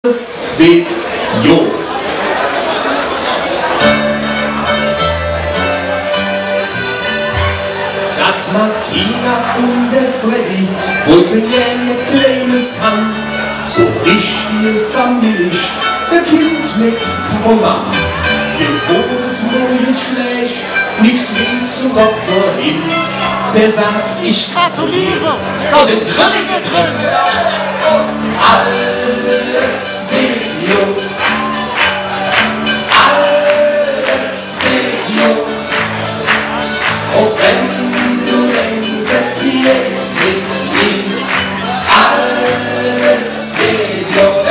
Es weht Jod. Dat Martina und der Freddy wollten ja nicht kleines haben, so richtige Familie, ein Kind mit Papa und Mama. Ihr wurdet nur jetzt schlecht, nix wie zum Doktor hin. Der sagt, ich gratuliere, da sind Drillinge drin. Alles wird Jod. Alles wird Jod. Auch wenn du denkst, es wird mit ihm. Alles wird Jod.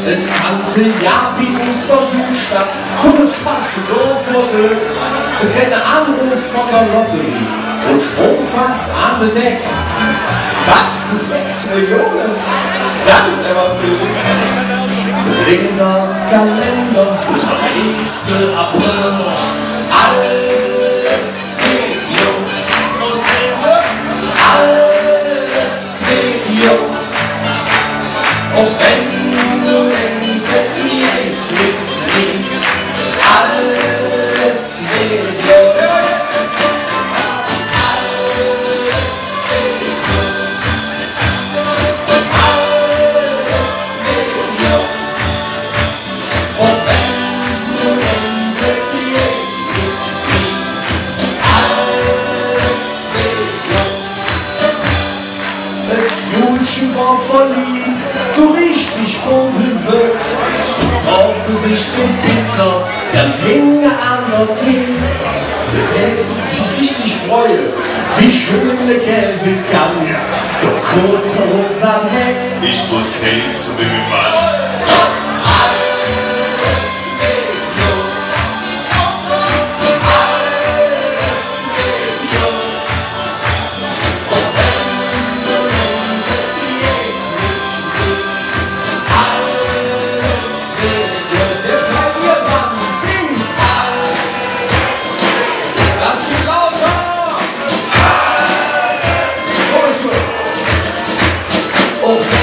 Es kannte Japi aus der Südstadt, konnte fast nur vor Glück. Sie kriegte Anruf von der Lotterie und sprung fast an den Deck. Was? 6 Millionen? Das ist einfach Glück. Wir blicken der Kalender, der 1. April. Alles wird Jod. Alles wird Jod. Auch wenn du denkst, es geht mit ihm, alles wird Jod. Alles wird Jod. Alles wird Jod. Auch wenn du denkst, es geht mit ihm, alles wird Jod. Das Julchen war verliebt, so richtig vom Besöck. Sie trafen sich im Winter, ganz enge an der Tee. Sie täten sich richtig freuen, wie schön der Käse kann. Doch kurz herum sagt, hey, ich muss hin zu meinem Mann. oh,